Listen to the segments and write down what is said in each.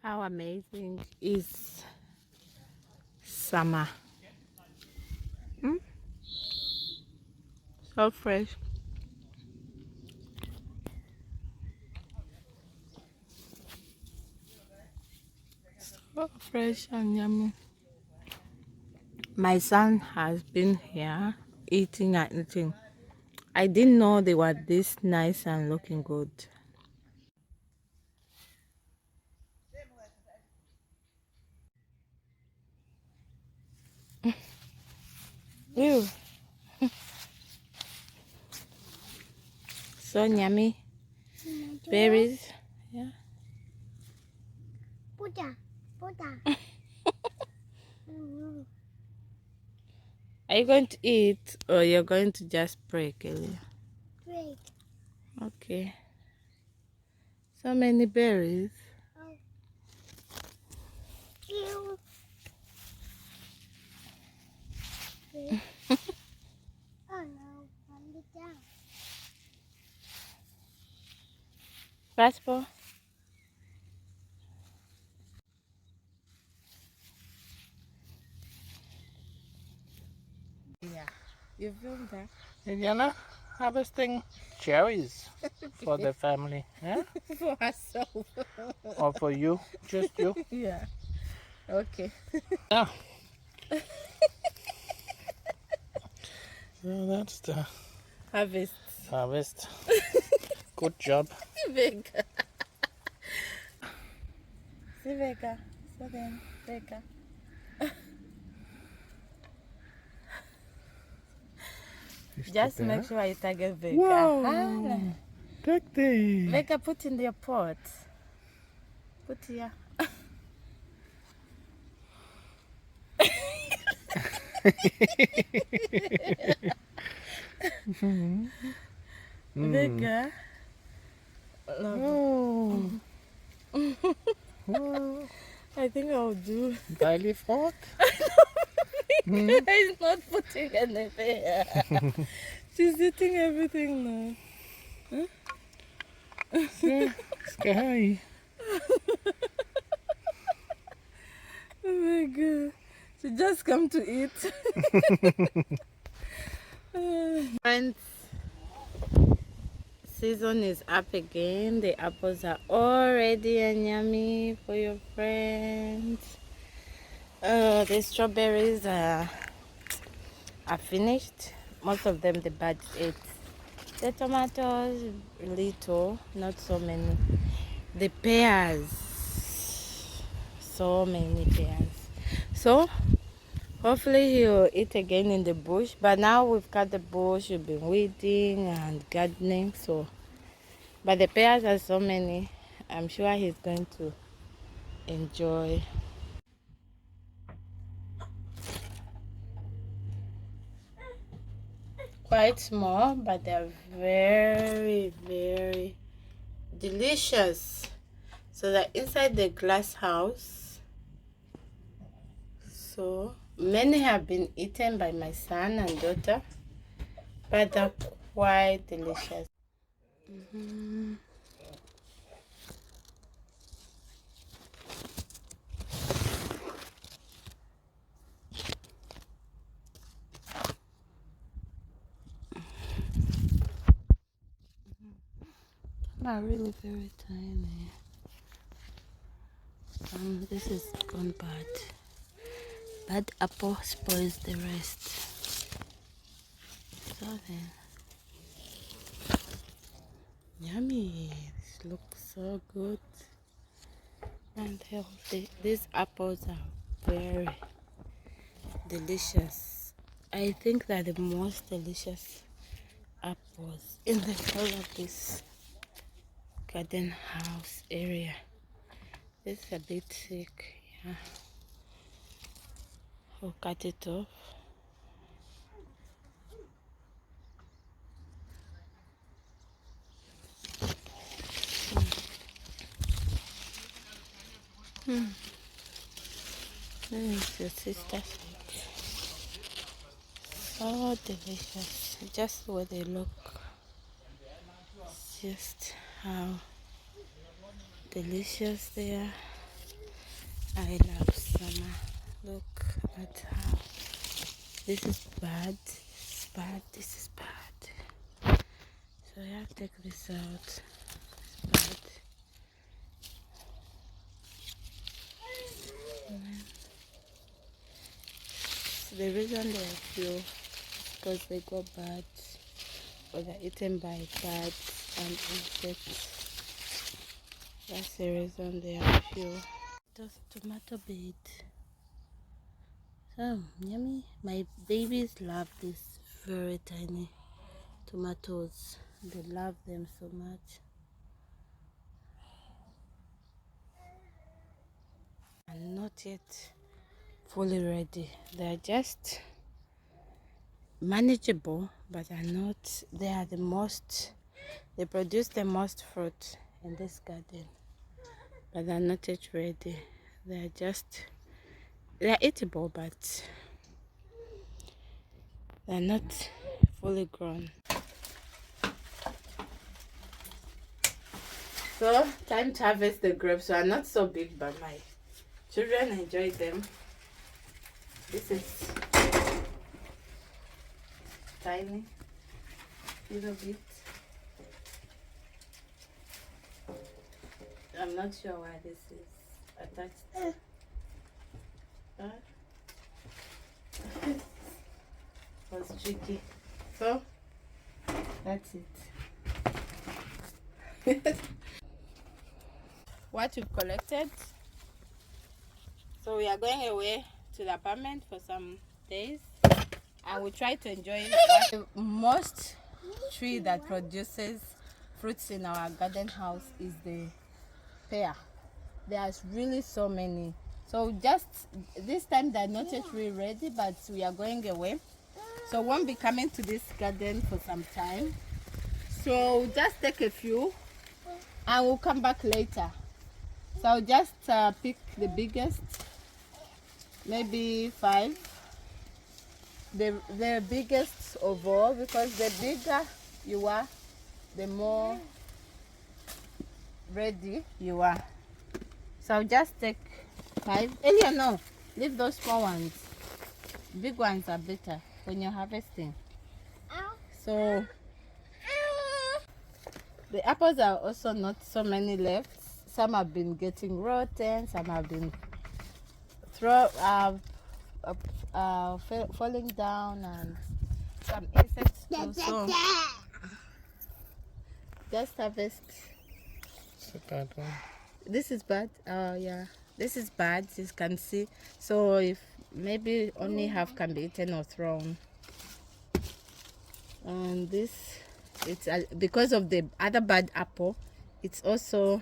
How amazing is summer? Hmm? So fresh. So fresh and yummy. My son has been here eating and eating. I didn't know they were this nice and looking good. Ew, so yummy. Berries. Yeah. Buddha, Buddha. Are you going to eat or you're going to just pray, Kelly? Great. Okay. So many berries. Oh, you. Oh no, I'm the down. Passport. Yeah. You filmed that? Indiana, harvesting cherries for the family, yeah? For herself. Or for you, just you. Yeah. Okay. Yeah. So that's the Harvest. harvest. Good job. Vega. See Vega. So then Vega. Just make sure I target Vega. Whoa! Take the. Vega, put in your pot. Put here. Vega. Oh. Whoa. I think I'll do. Daily fork? He's not putting anything. She's eating everything now. Yeah, sky. Oh my god. She just come to eat. Friends, season is up again. The apples are all ready and yummy for your friends. The strawberries are finished. Most of them the birds ate. The tomatoes, little, not so many. The pears, so many pears. So hopefully he'll eat again in the bush. But now we've cut the bush, we've been weeding and gardening. So, but the pears are so many. I'm sure he's going to enjoy. Quite small, but they're very, very delicious. So they're inside the glass house. So many have been eaten by my son and daughter, but they're quite delicious. Not really very tiny. This is gone bad. Bad apple spoils the rest. So then, yummy. This looks so good and healthy. These apples are very delicious. I think they're the most delicious apples in the whole of this garden house area. This is a bit thick, yeah. We'll cut it off. This is your sister's. So delicious. Just the way they look. Just how delicious they are. I love summer. Look at how this is bad. This is bad. This is bad. So I have to take this out. It's bad. So the reason they are few is because they go bad or they're eaten by bats and insects. That's the reason they are few. Those tomato bed. So yummy. My babies love these very tiny tomatoes. They love them so much. And not yet fully ready. They're just manageable, but are not. They are the most. They produce the most fruit in this garden, but they're not yet ready. They're just. They're eatable, but they're not fully grown. So time to harvest the grapes. So are not so big, but my children enjoy them. This is tiny, little bit. I'm not sure why this is attached. Was tricky. So that's it. What we've collected. So we are going away to the apartment for some days, and we try to enjoy the most tree that produces fruits in our garden house is the pear. There's really so many. So just this time they're not yet really ready, but we are going away. So we won't be coming to this garden for some time. So just take a few and we'll come back later. So I'll just pick the biggest, maybe 5. The biggest of all, because the bigger you are, the more ready you are. So I'll just take 5. Elia, no, leave those small ones. Big ones are better when you're harvesting. So the apples are also not so many left. Some have been getting rotten, some have been falling down, and some insects too. So just harvest. It's a bad one. This is bad. Oh yeah, this is bad. You can see. So if maybe only half can be eaten or thrown. And this, it's because of the other bad apple. It's also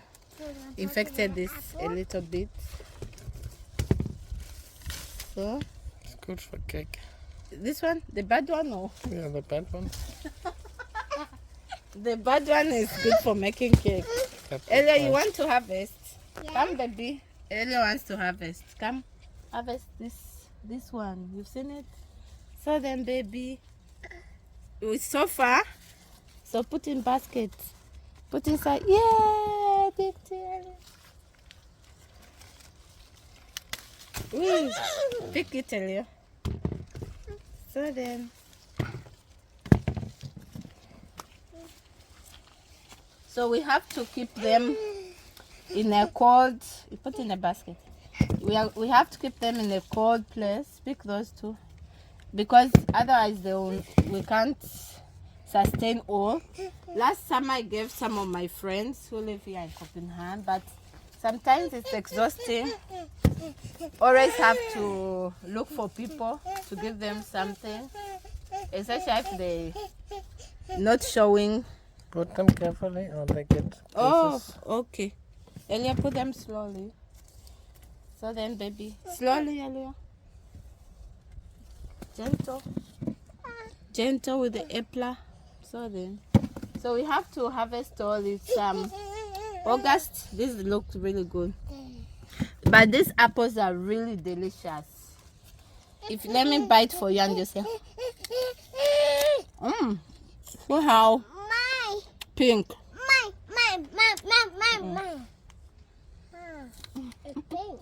infected this a little bit. So It's good for cake. this one, the bad one, or Yeah, the bad one. the bad one is good for making cake. Elia, you want to harvest? Yeah. Come, baby. Elia wants to harvest. Come, harvest this one. You've seen it. So then, baby, it's so far. So put in basket. Put inside. Yeah, big tail. Pick it, Elia. So then. So we have to keep them in a cold. You put in a basket. We have to keep them in a cold place. Pick those 2, because otherwise we can't sustain all. Last summer I gave some of my friends who live here in Copenhagen, but sometimes it's exhausting. Always have to look for people to give them something, especially if they not showing. Put them carefully or they get pieces. Oh, okay. Elia, put them slowly. So then, baby, slowly, Elia. Gentle. Gentle with the apple. So then. So we have to harvest all this August. This looks really good. But these apples are really delicious. If let me bite for you and just say, wow, pink. It's pink.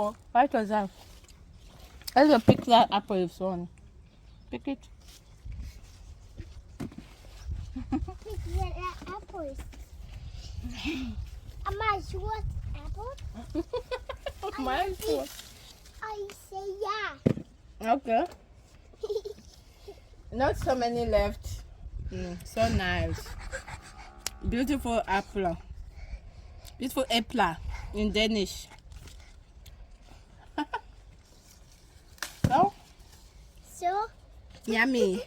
Oh, what was that? Let's pick that apple if you want. Pick it. Pick the apples. Am I sure apple? Mine too. I say yeah. Okay. Not so many left. So nice. Beautiful apple. Beautiful apple in Danish. So So yummy.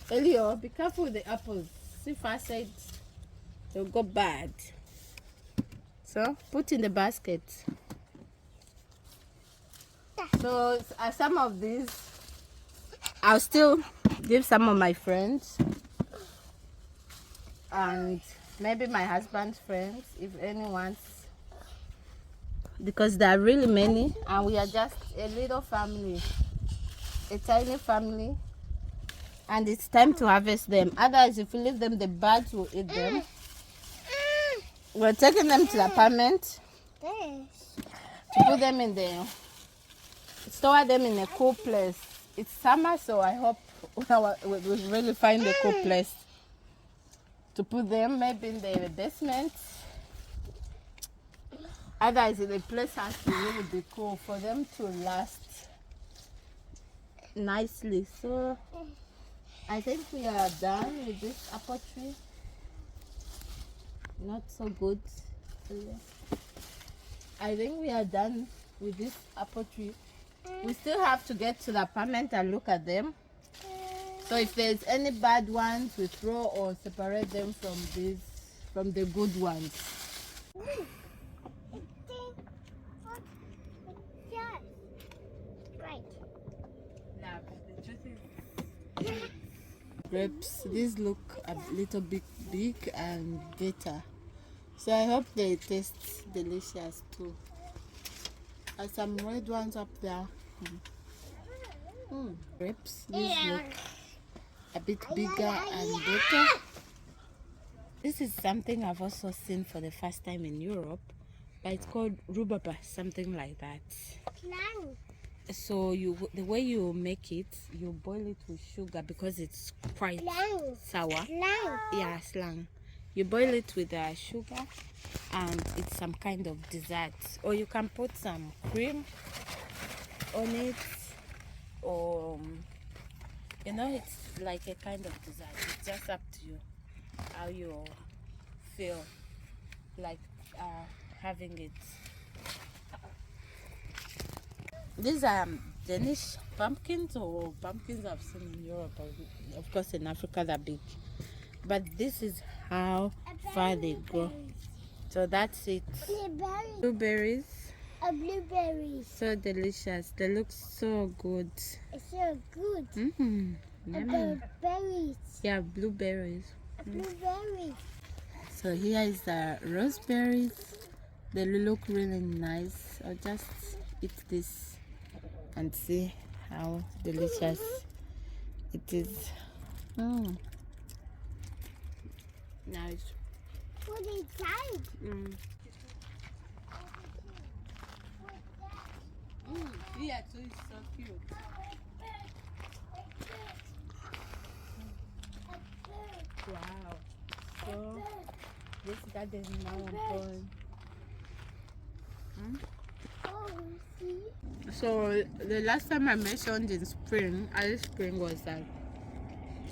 Elio, be careful with the apples. See if I said they'll go bad. So put in the basket. So some of these I'll still give some of my friends and maybe my husband's friends if anyone wants, because there are really many and we are just a little family, a tiny family, and it's time to harvest them. Otherwise, if we leave them, the birds will eat them. We're taking them to the apartment to put them in the, store them in a cool place. It's summer, so I hope we really find a cool place to put them, maybe in the basement. Otherwise, the place has to really be cool for them to last nicely. So I think we are done with this apple tree. Not so good. I think we are done with this apple tree. We still have to get to the apartment and look at them. So if there's any bad ones, we throw or separate them from the good ones. right. Now, the truth is, grapes, these look a little bit big and bitter. So I hope they taste delicious too. There's some red ones up there. Grapes, these look a bit bigger and better. This is something I've also seen for the first time in Europe, but it's called rhubarb, something like that. Slang. So the way you make it, you boil it with sugar because it's quite sour. Slang. Yeah, slang. You boil it with sugar, and it's some kind of dessert. Or you can put some cream on it, or it's like a kind of dessert. It's just up to you how you feel like having it. These are Danish pumpkins, or pumpkins I've seen in Europe. Of course, in Africa they're big, but this is how far they grow. So that's it. Blueberries. Blueberries. So delicious. They look so good. It's so good. Yummy. Berries. Yeah, blueberries. Blueberries. So here is the raspberries. They look really nice. I'll just eat this and see how delicious it is. Nice. What is that? Yeah, too, it's so cute. Wow. So this garden now I'm going. Oh, see? So the last time I mentioned in spring, early spring, was that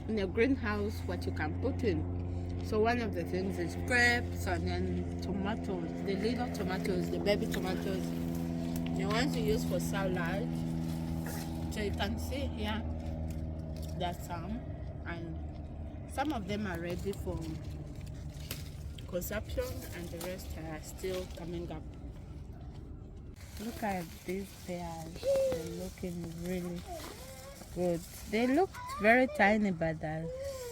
in a greenhouse what you can put in. So one of the things is grapes, and then tomatoes, the little tomatoes, the baby tomatoes, the ones you use for salad. So you can see here there's some, and some of them are ready for consumption and the rest are still coming up. Look at these pears. They're looking really good. They look very tiny, but they're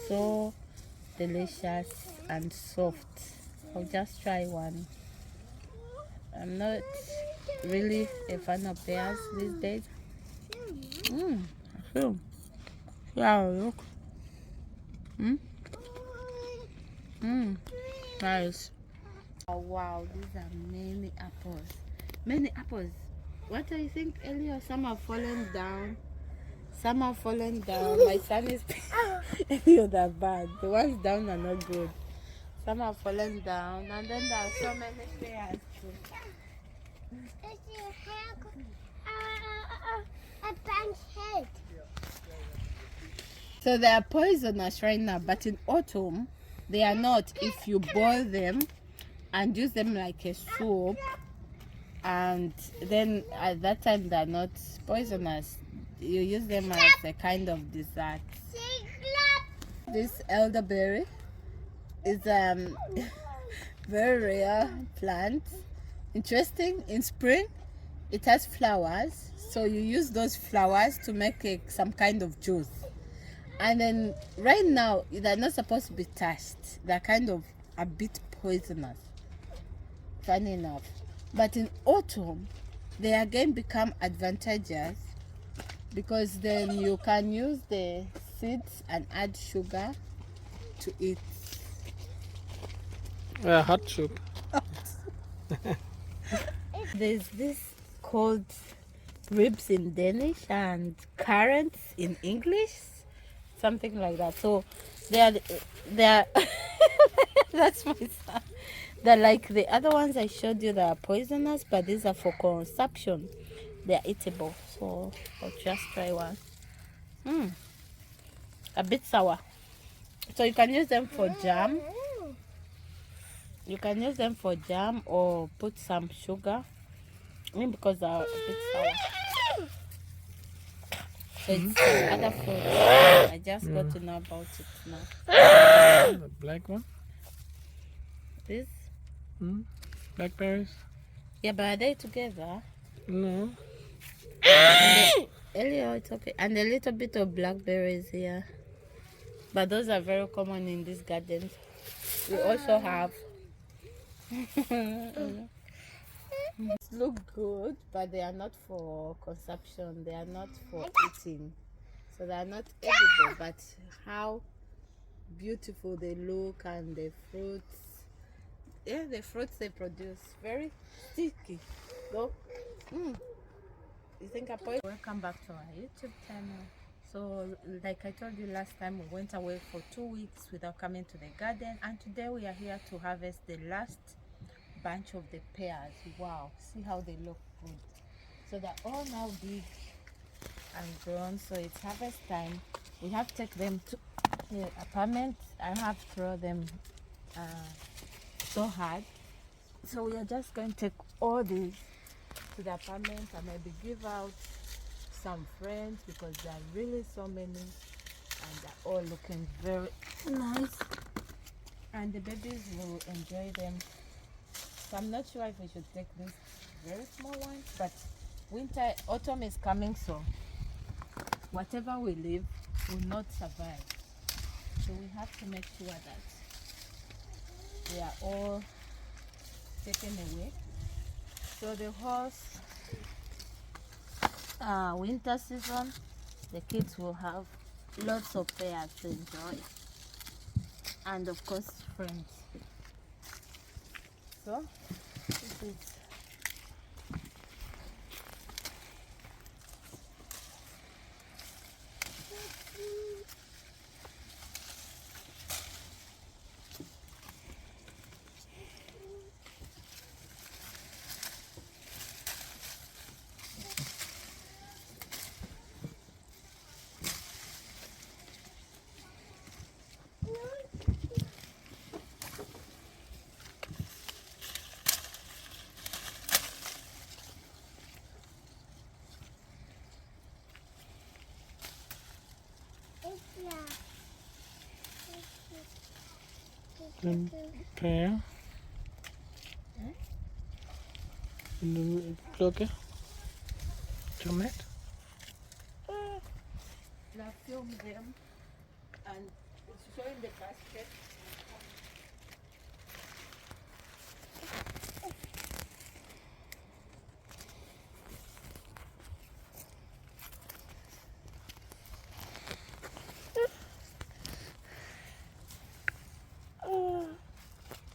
so delicious and soft. I'll just try one. I'm not really a fan of pears these days. Yeah, look. Nice. Oh wow, these are many apples. Many apples. What do you think, Elio? Some have fallen down. Some have fallen down. My son is Elio, they're bad. The ones down are not good. Some have fallen down, and then there are so many pears too. It's your hair. A bunch head. So they are poisonous right now, but in autumn they are not. If you boil them and use them like a soup, and then at that time they're not poisonous. You use them as a kind of dessert. This elderberry is very rare plant. Interesting. In spring it has flowers, so you use those flowers to make some kind of juice. And then right now they're not supposed to be touched. They're kind of a bit poisonous, funny enough. But in autumn they again become advantageous, because then you can use the seeds and add sugar to eat. Hot soup. There's this called ribs in Danish and currants in English, something like that. So they're that's my son. They're like the other ones I showed you that are poisonous, but these are for consumption. They're eatable. So I'll just try one. A bit sour. So you can use them for jam. You can use them for jam or put some sugar. I mean, because they're a bit sour. So it's other fruits. I just got to know about it now. The black one? This? Blackberries? Yeah, but are they together? No. Elio, it's okay. And a little bit of blackberries here. But those are very common in these gardens. We also have look good, but they are not for consumption. They are not for eating. So they are not edible, but how beautiful they look, and the fruits. Yeah, the fruits they produce, very sticky. Though. You think I point? Welcome back to our YouTube channel. So like I told you last time, we went away for 2 weeks without coming to the garden, and today we are here to harvest the last bunch of the pears. Wow, see how they look good. So they're all now big and grown, so it's harvest time. We have to take them to the apartment. I have to throw them so hard, so we are just going to take all these to the apartment and maybe give out some friends, because there are really so many and they're all looking very nice, and the babies will enjoy them. So I'm not sure if we should take these very small ones, but autumn is coming, so whatever we leave will not survive. So we have to make sure that they are all taken away. So the whole winter season, the kids will have lots of pears to enjoy, and of course friends. So this is Then pear. And then pluck it. Tomato. now film them and show in the basket.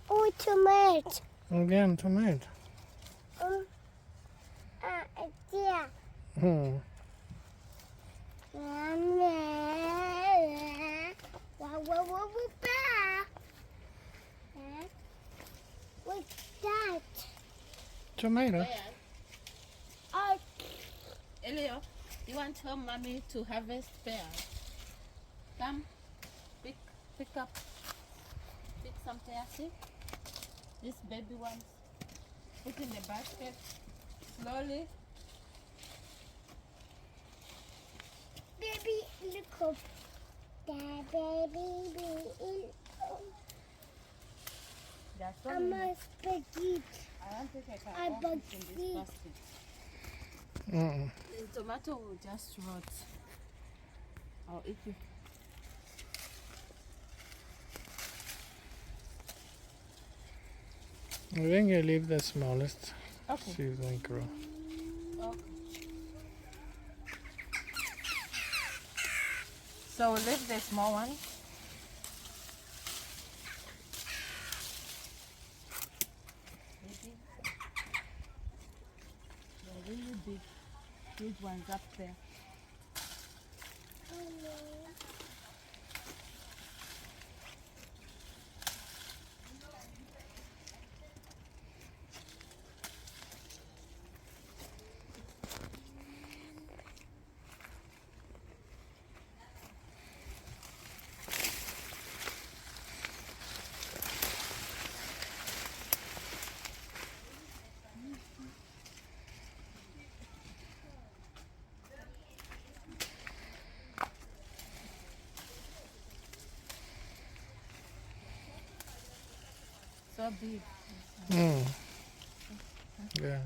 Oh, tomato. Again, tomato. Hmm. What's that? Tomato. Oh, Elio, you want to help mommy to harvest pears? Come, pick up, pick some pears. See? These baby ones. Put in the basket. Slowly. baby, look up. The baby. There's so I'm many. a spaghetti. I don't think I can I all fit in bought this basket. Mm-mm. The tomato will just rot. I'll eat it. I think you leave the smallest. Okay. See if they grow. Okay. So we'll leave the small one. Maybe they're really big. Huge ones up there. So big. Mm. Yeah.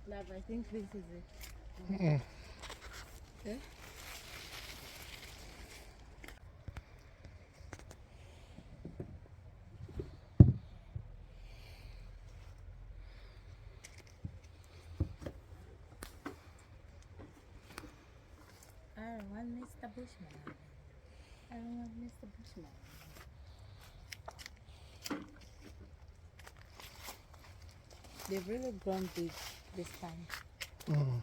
Love, I think this is it. Mm-mm. Okay. I don't want Mr. Bushman. I don't want Mr. Bushman. They've really grown big this time. Mm.